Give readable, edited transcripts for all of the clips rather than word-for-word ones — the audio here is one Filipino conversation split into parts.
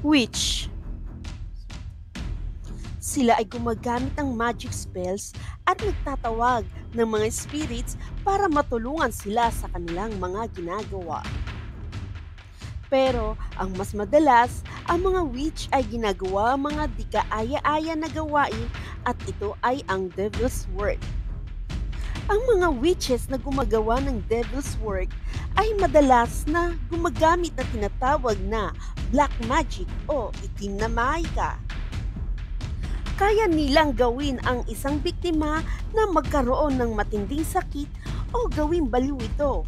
Witch. Sila ay gumagamit ng magic spells at nagtatawag ng mga spirits para matulungan sila sa kanilang mga ginagawa. Pero ang mas madalas, ang mga witch ay ginagawa mga di kaaya-aya na gawain at ito ay ang devil's work. Ang mga witches na gumagawa ng devil's work ay madalas na gumagamit na tinatawag na black magic o itim na mahika. Kaya nilang gawin ang isang biktima na magkaroon ng matinding sakit o gawing baliw ito.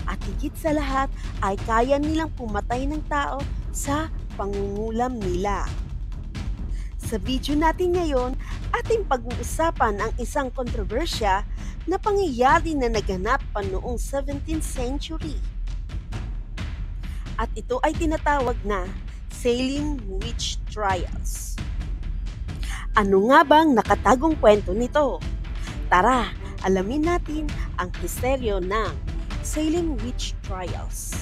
At higit sa lahat ay kaya nilang pumatay ng tao sa pangungulam nila. Sa video natin ngayon, ating pag-uusapan ang isang kontrobersya na pangyayari na naganap pa noong 17th century. At ito ay tinatawag na Salem Witch Trials. Ano nga bang nakatagong kwento nito? Tara, alamin natin ang misteryo ng Salem Witch Trials.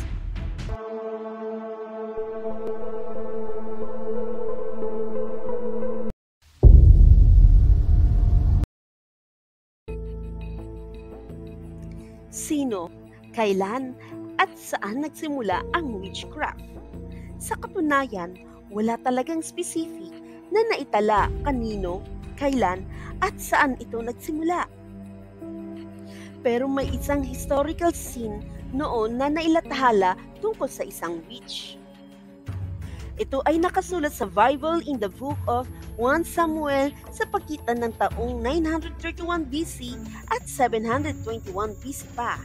Sino, kailan, at saan nagsimula ang witchcraft? Sa katunayan, wala talagang specific na naitala kanino, kailan, at saan ito nagsimula. Pero may isang historical scene noon na nailathala tungkol sa isang witch. Ito ay nakasulat sa Bible in the book of 1 Samuel sa pagitan ng taong 931 BC at 721 BC pa.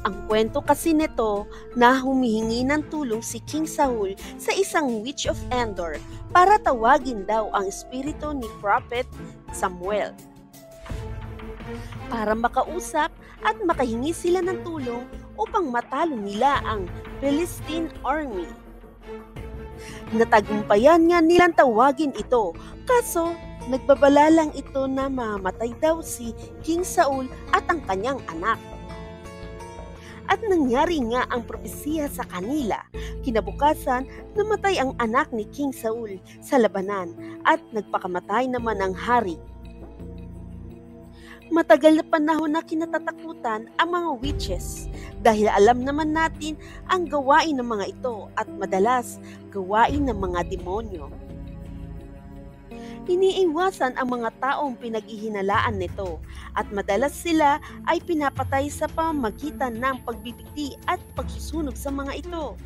Ang kwento kasi nito na humihingi ng tulong si King Saul sa isang witch of Endor para tawagin daw ang espiritu ni Prophet Samuel. Para makausap at makahingi sila ng tulong upang matalo nila ang Philistine army. Natagumpayan nga nilang tawagin ito, kaso nagbabala lang ito na mamatay daw si King Saul at ang kanyang anak. At nangyari nga ang propesiya sa kanila. Kinabukasan, namatay ang anak ni King Saul sa labanan at nagpakamatay naman ang hari. Matagal na panahon na kinatatakutan ang mga witches dahil alam naman natin ang gawain ng mga ito at madalas gawain ng mga demonyo. Iniiwasan ang mga taong pinaghihinalaan nito at madalas sila ay pinapatay sa pamamagitan ng pagbibigti at pagsusunog sa mga ito.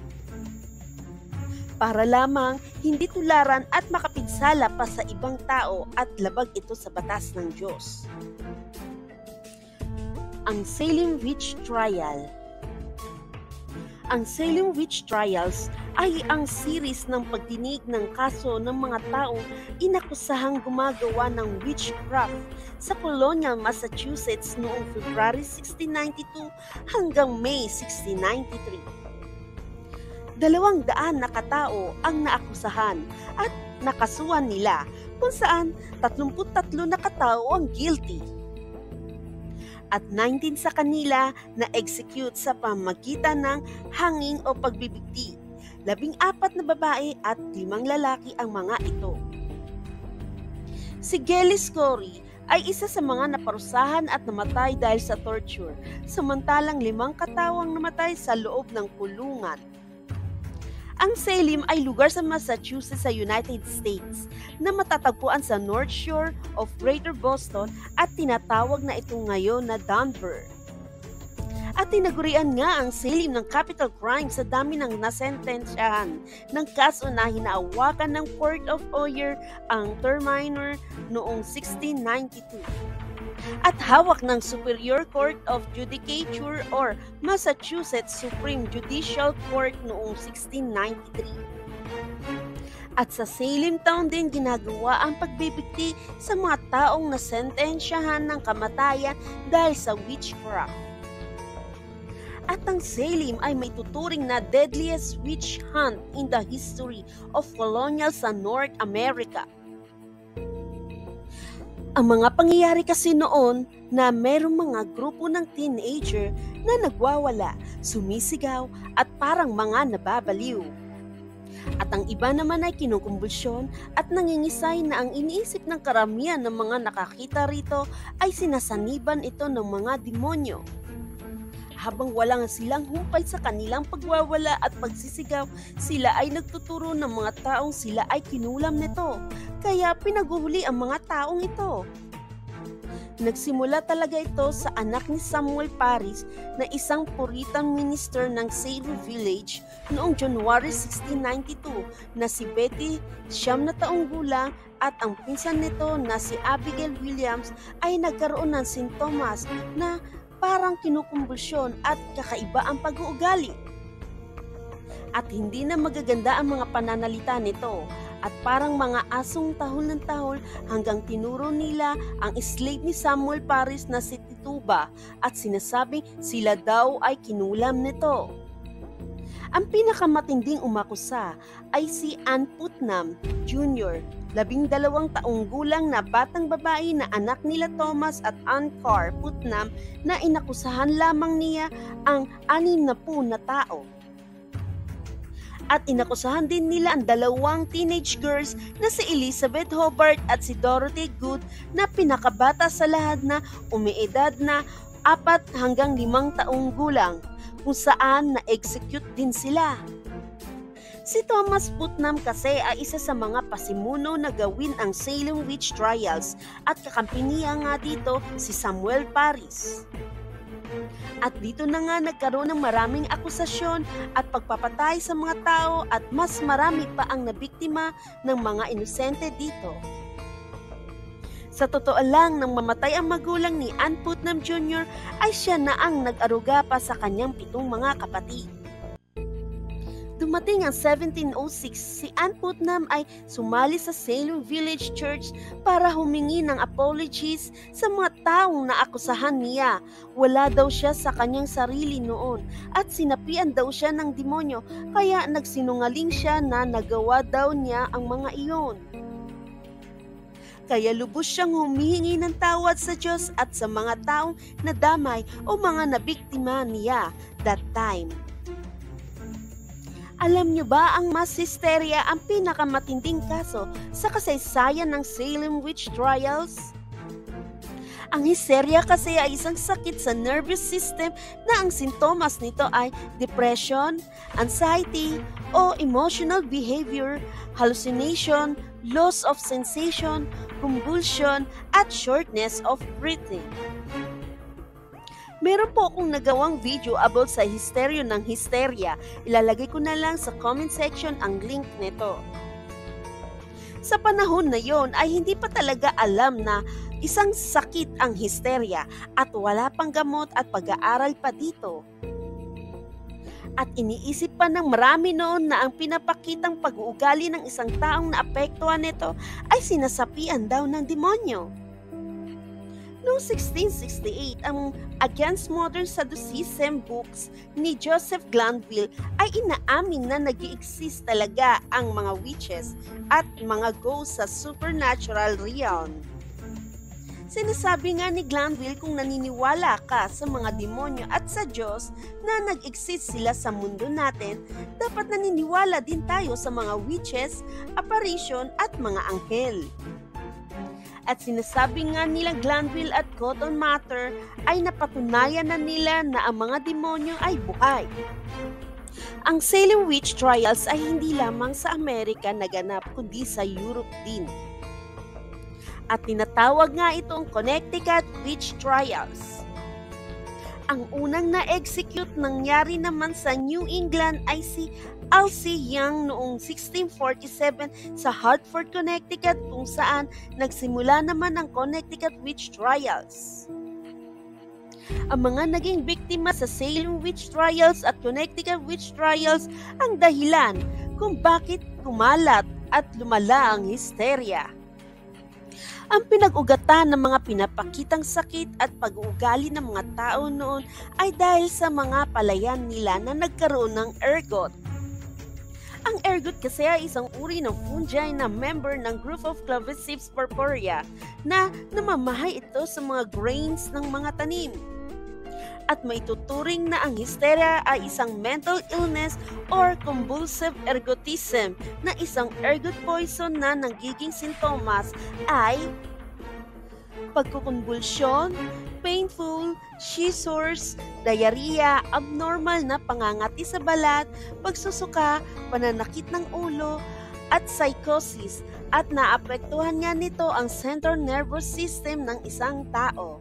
Para lamang hindi tularan at makapinsala pa sa ibang tao at labag ito sa batas ng Diyos. Ang Salem Witch Trial. Ang Salem Witch Trials ay ang series ng pagdinig ng kaso ng mga taong inakusahang gumagawa ng witchcraft sa Colonial Massachusetts noong February 1692 hanggang May 1693. 200 na katao ang naakusahan at nakasuhan nila kung saan 33 na katao ang guilty. At 19 sa kanila na execute sa pamamagitan ng hanging o pagbibigti. 14 na babae at 5 lalaki ang mga ito. Si Gillis Corey ay isa sa mga naparusahan at namatay dahil sa torture, samantalang 5 katawang namatay sa loob ng kulungan. Ang Salem ay lugar sa Massachusetts sa United States na matatagpuan sa North Shore of Greater Boston at tinatawag na ito ngayon na Denver. At tinagurian nga ang Salem ng capital crime sa dami ng nasentensyahan ng kaso na hinaawakan ng Court of Oyer ang Terminer noong 1692. At hawak ng Superior Court of Judicature or Massachusetts Supreme Judicial Court noong 1693. At sa Salem Town din ginagawa ang pagbibigti sa mga taong nasentensyahan ng kamatayan dahil sa witchcraft. At ang Salem ay may tuturing na deadliest witch hunt in the history of colonial sa North America. Ang mga pangyayari kasi noon na merong mga grupo ng teenager na nagwawala, sumisigaw at parang mga nababaliw. At ang iba naman ay kinukumbulsyon at nangingisay na ang iniisip ng karamihan ng mga nakakita rito ay sinasaniban ito ng mga demonyo. Habang wala nga silang humpay sa kanilang pagwawala at pagsisigaw, sila ay nagtuturo ng mga taong sila ay kinulam nito, kaya pinaguhuli ang mga taong ito. Nagsimula talaga ito sa anak ni Samuel Parris na isang Puritan minister ng Salem Village noong January 1692 na si Betty, 9 na taong gulang, at ang pinsan nito na si Abigail Williams ay nagkaroon ng sintomas na parang kinukumbulsyon at kakaiba ang pag-uugali. At hindi na magaganda ang mga pananalita nito at parang mga asong tahol ng tahol hanggang tinuro nila ang slave ni Samuel Parris na si Tituba at sinasabing sila daw ay kinulam nito. Ang pinakamatinding umakusa ay si Ann Putnam Jr., 12 taong gulang na batang babae na anak nila Thomas at Ann Carr Putnam na inakusahan lamang niya ang 60 na tao. At inakusahan din nila ang 2 teenage girls na si Elizabeth Hobart at si Dorothy Good na pinakabata sa lahat na umiedad na 4 hanggang 5 taong gulang, kung saan na-execute din sila. Si Thomas Putnam kasi ay isa sa mga pasimuno na gawin ang Salem Witch Trials at kakampi niya nga dito si Samuel Parris. At dito na nga nagkaroon ng maraming akusasyon at pagpapatay sa mga tao at mas marami pa ang nabiktima ng mga inosente dito. Sa totoo lang, nang mamatay ang magulang ni Ann Putnam Jr. ay siya na ang nag-aruga pa sa kanyang 7 mga kapatid. Dumating ang 1706, si Ann Putnam ay sumali sa Salem Village Church para humingi ng apologies sa mga taong naakusahan niya. Wala daw siya sa kanyang sarili noon at sinapian daw siya ng demonyo, kaya nagsinungaling siya na nagawa daw niya ang mga iyon. Kaya lubos siyang humihingi ng tawad sa Diyos at sa mga taong nadamay o mga nabiktima niya that time. Alam niyo ba ang mass hysteria ang pinakamatinding kaso sa kasaysayan ng Salem Witch Trials? Ang hysteria kasi ay isang sakit sa nervous system na ang sintomas nito ay depression, anxiety, o emotional behavior, hallucination, loss of sensation, convulsion, at shortness of breathing. Meron po akong nagawang video about sa hysteria ng hysteria. Ilalagay ko na lang sa comment section ang link nito. Sa panahon na yon ay hindi pa talaga alam na isang sakit ang hysteria at wala pang gamot at pag-aaral pa dito. At iniisip pa ng marami noon na ang pinapakitang pag-uugali ng isang taong naapektuhan nito ay sinasapian daw ng demonyo. Noong 1668, ang Against Modern Sadducism books ni Joseph Glanville ay inaamin na nag-i-exist talaga ang mga witches at mga ghosts sa supernatural realm. Sinasabi nga ni Glanville kung naniniwala ka sa mga demonyo at sa Diyos na nag-exist sila sa mundo natin, dapat naniniwala din tayo sa mga witches, apparition at mga anghel. At sinasabi nga nila Glanville at Cotton Mather ay napatunayan na nila na ang mga demonyo ay buhay. Ang Salem Witch Trials ay hindi lamang sa Amerika naganap kundi sa Europe din. At tinatawag nga itong Connecticut Witch Trials. Ang unang na-execute nangyari naman sa New England ay si Elsie Young noong 1647 sa Hartford, Connecticut, kung saan nagsimula naman ang Connecticut Witch Trials. Ang mga naging biktima sa Salem Witch Trials at Connecticut Witch Trials ang dahilan kung bakit kumalat at lumala ang hysteria. Ang pinag-ugatan ng mga pinapakitang sakit at pag-uugali ng mga tao noon ay dahil sa mga palayan nila na nagkaroon ng ergot. Ang ergot kasi ay isang uri ng fungi na member ng group of Clavicipes purpurea na namamahay ito sa mga grains ng mga tanim. at maituturing na ang hysteria ay isang mental illness or convulsive ergotism na isang ergot poison na nagiging sintomas ay pagkukonvulsyon, painful, seizures, diarrhea, abnormal na pangangati sa balat, pagsusuka, pananakit ng ulo, at psychosis, at naapektuhan niya nito ang central nervous system ng isang tao.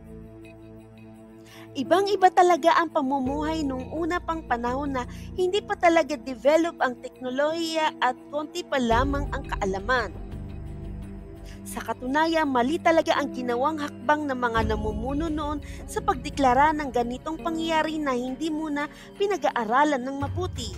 Ibang-iba talaga ang pamumuhay nung una pang panahon na hindi pa talaga develop ang teknolohiya at konti pa lamang ang kaalaman. Sa katunayan, mali talaga ang ginawang hakbang ng mga namumuno noon sa pagdeklara ng ganitong pangyayari na hindi muna pinag-aaralan ng mabuti.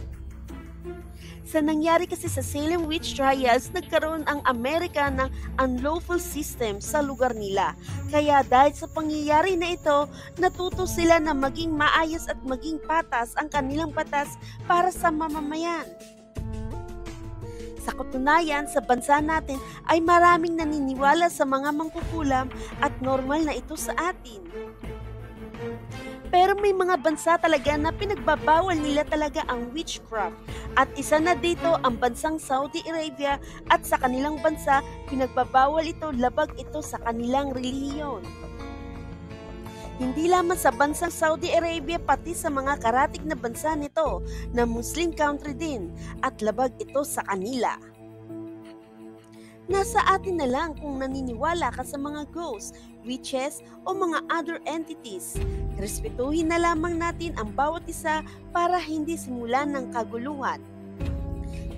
Sa nangyari kasi sa Salem Witch Trials, nagkaroon ang Amerika ng unlawful system sa lugar nila. Kaya dahil sa pangyayari na ito, natuto sila na maging maayos at maging patas ang kanilang batas para sa mamamayan. Sa katunayan, sa bansa natin ay maraming naniniwala sa mga mangkukulam at normal na ito sa atin. Pero may mga bansa talaga na pinagbabawal nila talaga ang witchcraft. At isa na dito ang bansang Saudi Arabia at sa kanilang bansa pinagbabawal ito, labag ito sa kanilang relihiyon. Hindi lamang sa bansang Saudi Arabia pati sa mga karatig na bansa nito na Muslim country din at labag ito sa kanila. Nasa atin na lang kung naniniwala ka sa mga ghosts, witches o mga other entities. Respetuhin na lamang natin ang bawat isa para hindi simulan ng kaguluhan.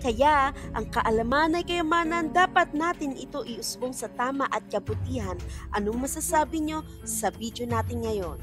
Kaya, ang kaalaman ay kayamanan, dapat natin ito iusbong sa tama at kabutihan. Anong masasabi nyo sa video natin ngayon?